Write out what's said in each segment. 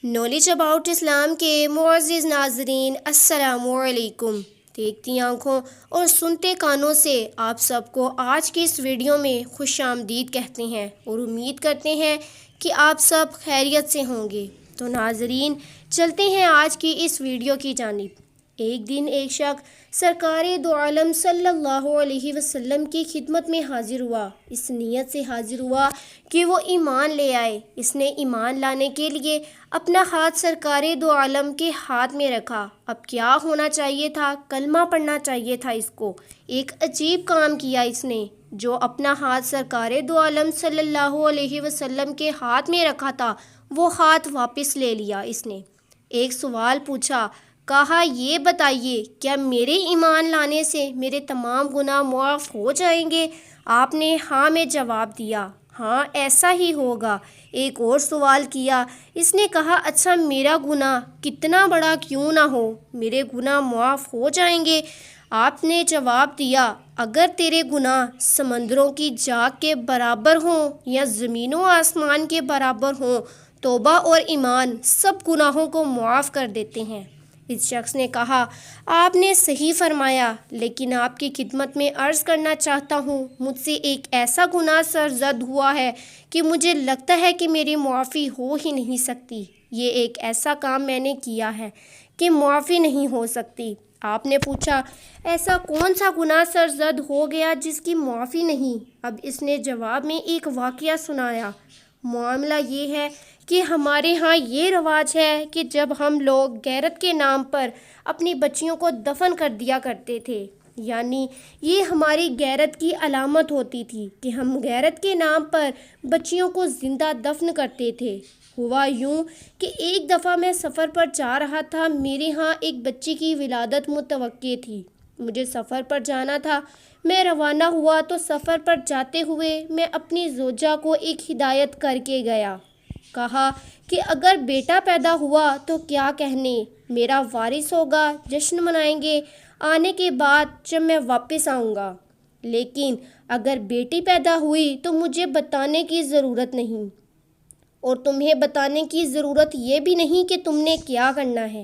Knowledge about Islam کے معزز ناظرین، السلام علیکم۔ دیکھتی آنکھوں اور سنتے کانوں سے آپ سب کو آج کی اس ویڈیو میں خوش آمدید کہتے ہیں اور امید کرتے ہیں کہ آپ سب خیریت سے ہوں گے۔ تو ناظرین، چلتے ہیں آج کی اس ویڈیو کی جانب۔ ایک دن ایک شخص سرکار دو عالم صلی اللہ علیہ وسلم کی خدمت میں حاضر ہوا۔ اس نیت سے حاضر ہوا کہ وہ ایمان لے آئے۔ اس نے ایمان لانے کے لیے اپنا ہاتھ سرکار دو عالم کے ہاتھ میں رکھا۔ اب کیا ہونا چاہیے تھا؟ کلمہ پڑھنا چاہیے تھا اس کو۔ ایک عجیب کام کیا اس نے، جو اپنا ہاتھ سرکار دو عالم صلی اللہ علیہ وسلم کے ہاتھ میں رکھا تھا وہ ہاتھ واپس لے لیا۔ اس نے ایک سوال پوچھا، کہا یہ بتائیے کیا میرے ایمان لانے سے میرے تمام گناہ معاف ہو جائیں گے؟ آپ نے ہاں میں جواب دیا۔ ہاں ایسا ہی ہوگا۔ ایک اور سوال کیا۔ اس نے کہا اچھا میرا گناہ کتنا بڑا کیوں نہ ہو، میرے گناہ معاف ہو جائیں گے؟ آپ نے جواب دیا اگر تیرے گناہ سمندروں کی جاگ کے برابر ہوں یا زمین و آسمان کے برابر ہوں، توبہ اور ایمان سب گناہوں کو معاف کر دیتے ہیں۔ اس شخص نے کہا آپ نے صحیح فرمایا، لیکن آپ کی خدمت میں عرض کرنا چاہتا ہوں مجھ سے ایک ایسا گناہ سرزد ہوا ہے کہ مجھے لگتا ہے کہ میری معافی ہو ہی نہیں سکتی۔ یہ ایک ایسا کام میں نے کیا ہے کہ معافی نہیں ہو سکتی۔ آپ نے پوچھا ایسا کون سا گناہ سرزد ہو گیا جس کی معافی نہیں؟ اب اس نے جواب میں ایک واقعہ سنایا۔ معاملہ یہ ہے کہ ہمارے ہاں یہ رواج ہے کہ جب ہم لوگ غیرت کے نام پر اپنی بچیوں کو دفن کر دیا کرتے تھے، یعنی یہ ہماری غیرت کی علامت ہوتی تھی کہ ہم غیرت کے نام پر بچیوں کو زندہ دفن کرتے تھے۔ ہوا یوں کہ ایک دفعہ میں سفر پر جا رہا تھا، میرے ہاں ایک بچی کی ولادت متوقع تھی، مجھے سفر پر جانا تھا۔ میں روانہ ہوا تو سفر پر جاتے ہوئے میں اپنی زوجہ کو ایک ہدایت کر کے گیا۔ کہا کہ اگر بیٹا پیدا ہوا تو کیا کہنے، میرا وارث ہوگا، جشن منائیں گے آنے کے بعد جب میں واپس آؤں گا۔ لیکن اگر بیٹی پیدا ہوئی تو مجھے بتانے کی ضرورت نہیں، اور تمہیں بتانے کی ضرورت یہ بھی نہیں کہ تم نے کیا کرنا ہے،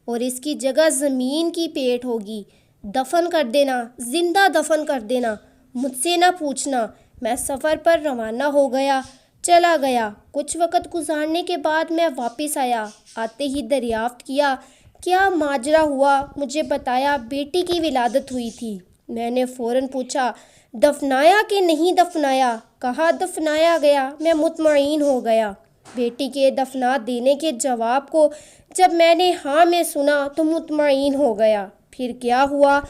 اور اس کی جگہ زمین کی پیٹ ہوگی، دفن کر دینا، زندہ دفن کر دینا، مجھ سے نہ پوچھنا۔ میں سفر پر روانہ ہو گیا، چلا گیا۔ کچھ وقت گزارنے کے بعد میں واپس آیا۔ آتے ہی دریافت کیا کیا ماجرا ہوا، مجھے بتایا بیٹی کی ولادت ہوئی تھی۔ میں نے فوراً پوچھا دفنایا کہ نہیں دفنایا؟ کہا دفنایا گیا۔ میں مطمئن ہو گیا۔ بیٹی کے دفنا دینے کے جواب کو جب میں نے ہاں میں سنا تو مطمئن ہو گیا۔ پھر کیا ہوا؟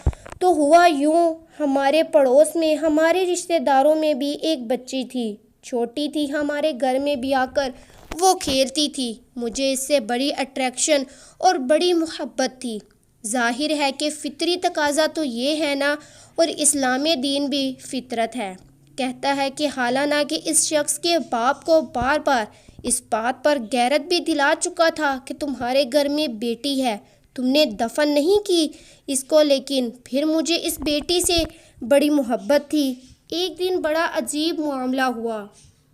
تو ہوا یوں، ہمارے پڑوس میں ہمارے رشتہ داروں میں بھی ایک بچی تھی، چھوٹی تھی، ہمارے گھر میں بھی آ کر وہ کھیلتی تھی۔ مجھے اس سے بڑی اٹریکشن اور بڑی محبت تھی۔ ظاہر ہے کہ فطری تقاضا تو یہ ہے نا، اور اسلام دین بھی فطرت ہے۔ کہتا ہے کہ حالانہ کہ اس شخص کے باپ کو بار بار اس بات پر غیرت بھی دلا چکا تھا کہ تمہارے گھر میں بیٹی ہے، تم نے دفن نہیں کی اس کو، لیکن پھر مجھے اس بیٹی سے بڑی محبت تھی۔ ایک دن بڑا عجیب معاملہ ہوا۔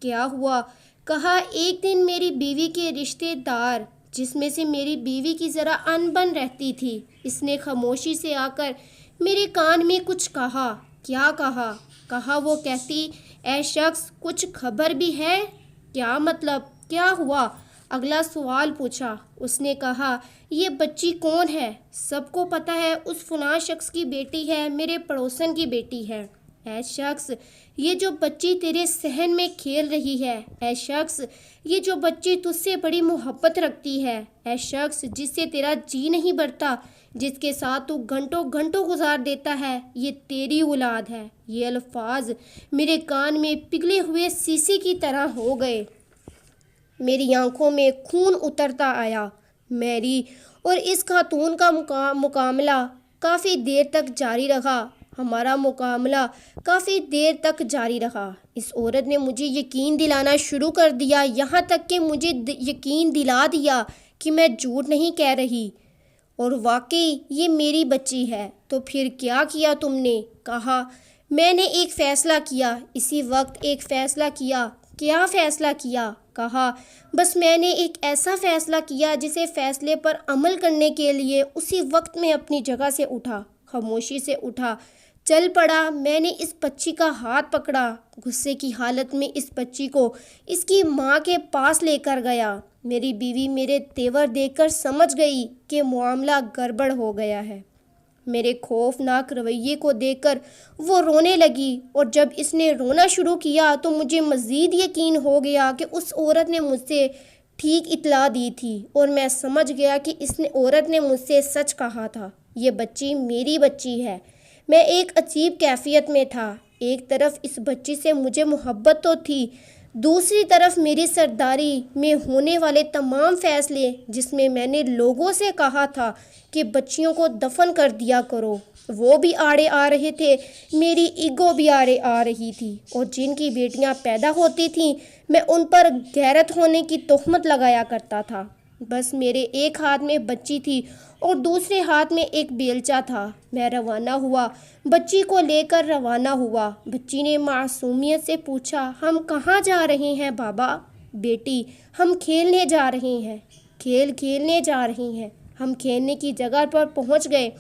کیا ہوا؟ کہا ایک دن میری بیوی کے رشتہ دار، جس میں سے میری بیوی کی ذرا انبن رہتی تھی، اس نے خاموشی سے آ کر میرے کان میں کچھ کہا۔ کیا کہا؟ کہا وہ کہتی اے شخص کچھ خبر بھی ہے؟ کیا مطلب؟ کیا ہوا؟ اگلا سوال پوچھا۔ اس نے کہا یہ بچی کون ہے؟ سب کو پتہ ہے اس فلاں شخص کی بیٹی ہے، میرے پڑوسن کی بیٹی ہے۔ اے شخص یہ جو بچی تیرے صحن میں کھیل رہی ہے، اے شخص یہ جو بچی تجھ سے بڑی محبت رکھتی ہے، اے شخص جس سے تیرا جی نہیں بھرتا، جس کے ساتھ تو گھنٹوں گھنٹوں گزار دیتا ہے، یہ تیری اولاد ہے۔ یہ الفاظ میرے کان میں پگھلے ہوئے سیسی کی طرح ہو گئے۔ میری آنکھوں میں خون اترتا آیا۔ میری اور اس خاتون کا مکالمہ کافی دیر تک جاری رہا۔ ہمارا مکالمہ کافی دیر تک جاری رہا۔ اس عورت نے مجھے یقین دلانا شروع کر دیا، یہاں تک کہ مجھے یقین دلا دیا کہ میں جھوٹ نہیں کہہ رہی اور واقعی یہ میری بچی ہے۔ تو پھر کیا کیا تم نے؟ کہا میں نے ایک فیصلہ کیا، اسی وقت ایک فیصلہ کیا۔ کیا فیصلہ کیا؟ کہا بس میں نے ایک ایسا فیصلہ کیا جسے فیصلے پر عمل کرنے کے لیے اسی وقت میں اپنی جگہ سے اٹھا، خاموشی سے اٹھا، چل پڑا۔ میں نے اس بچی کا ہاتھ پکڑا، غصے کی حالت میں اس بچی کو اس کی ماں کے پاس لے کر گیا۔ میری بیوی میرے تیور دیکھ کر سمجھ گئی کہ معاملہ گڑبڑ ہو گیا ہے۔ میرے خوفناک رویے کو دیکھ کر وہ رونے لگی، اور جب اس نے رونا شروع کیا تو مجھے مزید یقین ہو گیا کہ اس عورت نے مجھ سے ٹھیک اطلاع دی تھی، اور میں سمجھ گیا کہ عورت نے مجھ سے سچ کہا تھا۔ یہ بچی میری بچی ہے۔ میں ایک عجیب کیفیت میں تھا۔ ایک طرف اس بچی سے مجھے محبت تو تھی، دوسری طرف میری سرداری میں ہونے والے تمام فیصلے جس میں میں نے لوگوں سے کہا تھا کہ بچیوں کو دفن کر دیا کرو، وہ بھی آڑے آ رہے تھے، میری ایگو بھی آڑے آ رہی تھی، اور جن کی بیٹیاں پیدا ہوتی تھیں میں ان پر غیرت ہونے کی تہمت لگایا کرتا تھا۔ بس میرے ایک ہاتھ میں بچی تھی اور دوسرے ہاتھ میں ایک بیلچہ تھا۔ میں روانہ ہوا، بچی کو لے کر روانہ ہوا۔ بچی نے معصومیت سے پوچھا، ہم کہاں جا رہے ہیں بابا؟ بیٹی، ہم کھیلنے جا رہے ہیں۔ کھیلنے جا رہے ہیں۔ ہم کھیلنے کی جگہ پر پہنچ گئے۔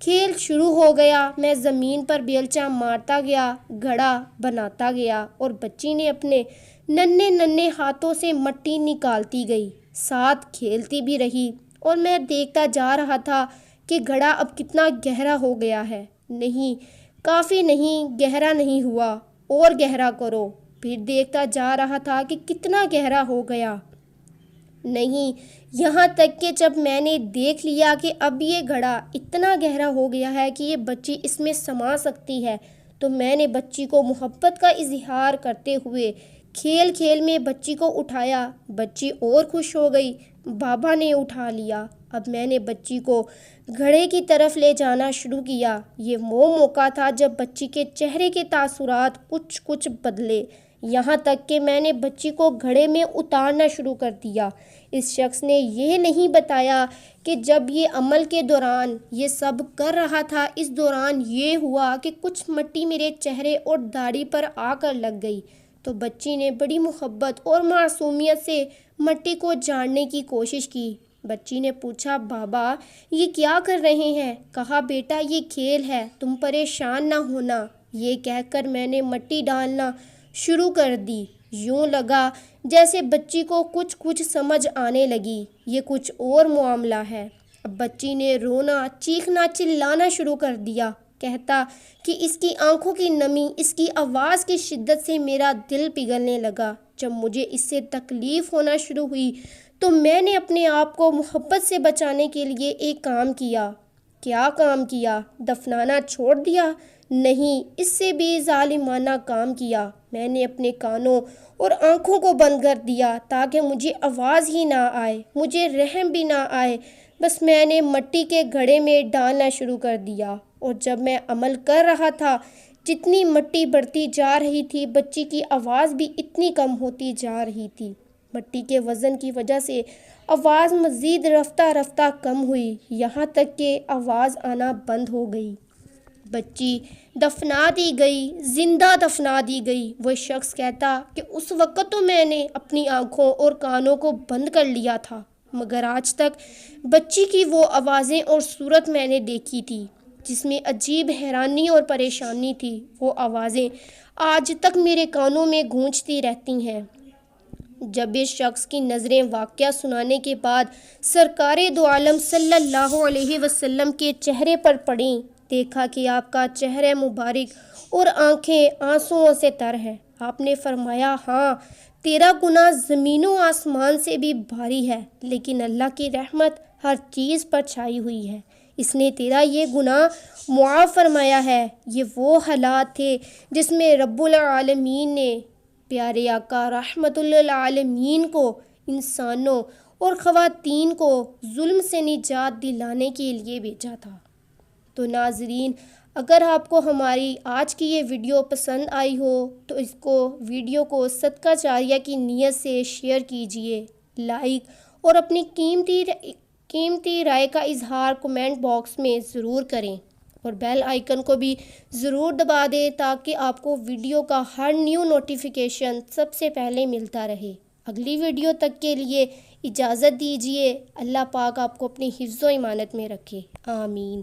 کھیل شروع ہو گیا۔ میں زمین پر بیلچہ مارتا گیا، گھڑا بناتا گیا، اور بچی نے اپنے ننھے ہاتھوں سے مٹی نکالتی گئی، ساتھ کھیلتی بھی رہی، اور میں دیکھتا جا رہا تھا کہ گھڑا اب کتنا گہرا ہو گیا ہے۔ نہیں، کافی نہیں، گہرا نہیں ہوا، اور گہرا کرو۔ پھر دیکھتا جا رہا تھا کہ کتنا گہرا ہو گیا۔ نہیں، یہاں تک کہ جب میں نے دیکھ لیا کہ اب یہ گھڑا اتنا گہرا ہو گیا ہے کہ یہ بچی اس میں سما سکتی ہے، تو میں نے بچی کو محبت کا اظہار کرتے ہوئے کھیل میں بچی کو اٹھایا۔ بچی اور خوش ہو گئی، بابا نے اٹھا لیا۔ اب میں نے بچی کو گھڑے کی طرف لے جانا شروع کیا۔ یہ وہ موقع تھا جب بچی کے چہرے کے تاثرات کچھ بدلے، یہاں تک کہ میں نے بچی کو گھڑے میں اتارنا شروع کر دیا۔ اس شخص نے یہ نہیں بتایا کہ جب یہ عمل کے دوران یہ سب کر رہا تھا، اس دوران یہ ہوا کہ کچھ مٹی میرے چہرے اور داڑھی پر آ کر لگ گئی، تو بچی نے بڑی محبت اور معصومیت سے مٹی کو جھاڑنے کی کوشش کی۔ بچی نے پوچھا، بابا یہ کیا کر رہے ہیں؟ کہا، بیٹا یہ کھیل ہے، تم پریشان نہ ہونا۔ یہ کہہ کر میں نے مٹی ڈالنا شروع کر دی۔ یوں لگا جیسے بچی کو کچھ سمجھ آنے لگی، یہ کچھ اور معاملہ ہے۔ اب بچی نے رونا، چیخنا، چلانا شروع کر دیا، کہتا کہ اس کی آنکھوں کی نمی، اس کی آواز کی شدت سے میرا دل پگھلنے لگا۔ جب مجھے اس سے تکلیف ہونا شروع ہوئی تو میں نے اپنے آپ کو محبت سے بچانے کے لیے ایک کام کیا۔ کیا کام کیا؟ دفنانا چھوڑ دیا؟ نہیں، اس سے بھی ظالمانہ کام کیا۔ میں نے اپنے کانوں اور آنکھوں کو بند کر دیا تاکہ مجھے آواز ہی نہ آئے، مجھے رحم بھی نہ آئے۔ بس میں نے مٹی کے گھڑے میں ڈالنا شروع کر دیا، اور جب میں عمل کر رہا تھا، جتنی مٹی بڑھتی جا رہی تھی، بچی کی آواز بھی اتنی کم ہوتی جا رہی تھی۔ مٹی کے وزن کی وجہ سے آواز مزید رفتہ کم ہوئی، یہاں تک کہ آواز آنا بند ہو گئی۔ بچی دفنا دی گئی، زندہ دفنا دی گئی۔ وہ شخص کہتا کہ اس وقت تو میں نے اپنی آنکھوں اور کانوں کو بند کر لیا تھا، مگر آج تک بچی کی وہ آوازیں اور صورت میں نے دیکھی تھی جس میں عجیب حیرانی اور پریشانی تھی۔ وہ آوازیں آج تک میرے کانوں میں گونجتی رہتی ہیں۔ جب اس شخص کی نظریں واقعہ سنانے کے بعد سرکار دو عالم صلی اللہ علیہ وسلم کے چہرے پر پڑیں، دیکھا کہ آپ کا چہرہ مبارک اور آنکھیں آنسوؤں سے تر ہیں۔ آپ نے فرمایا، ہاں، تیرا گناہ زمین و آسمان سے بھی بھاری ہے، لیکن اللہ کی رحمت ہر چیز پر چھائی ہوئی ہے، اس نے تیرا یہ گناہ معاف فرمایا ہے۔ یہ وہ حالات تھے جس میں رب العالمین نے پیارے آقا رحمت للعالمین کو انسانوں اور خواتین کو ظلم سے نجات دلانے کے لیے بھیجا تھا۔ تو ناظرین، اگر آپ کو ہماری آج کی یہ ویڈیو پسند آئی ہو تو اس ویڈیو کو صدقہ جاریہ کی نیت سے شیئر کیجئے، لائک اور اپنی قیمتی رائے کا اظہار کمنٹ باکس میں ضرور کریں، اور بیل آئیکن کو بھی ضرور دبا دیں تاکہ آپ کو ویڈیو کا ہر نیو نوٹیفیکیشن سب سے پہلے ملتا رہے۔ اگلی ویڈیو تک کے لیے اجازت دیجیے۔ اللہ پاک آپ کو اپنی حفظ و امانت میں رکھے، آمین۔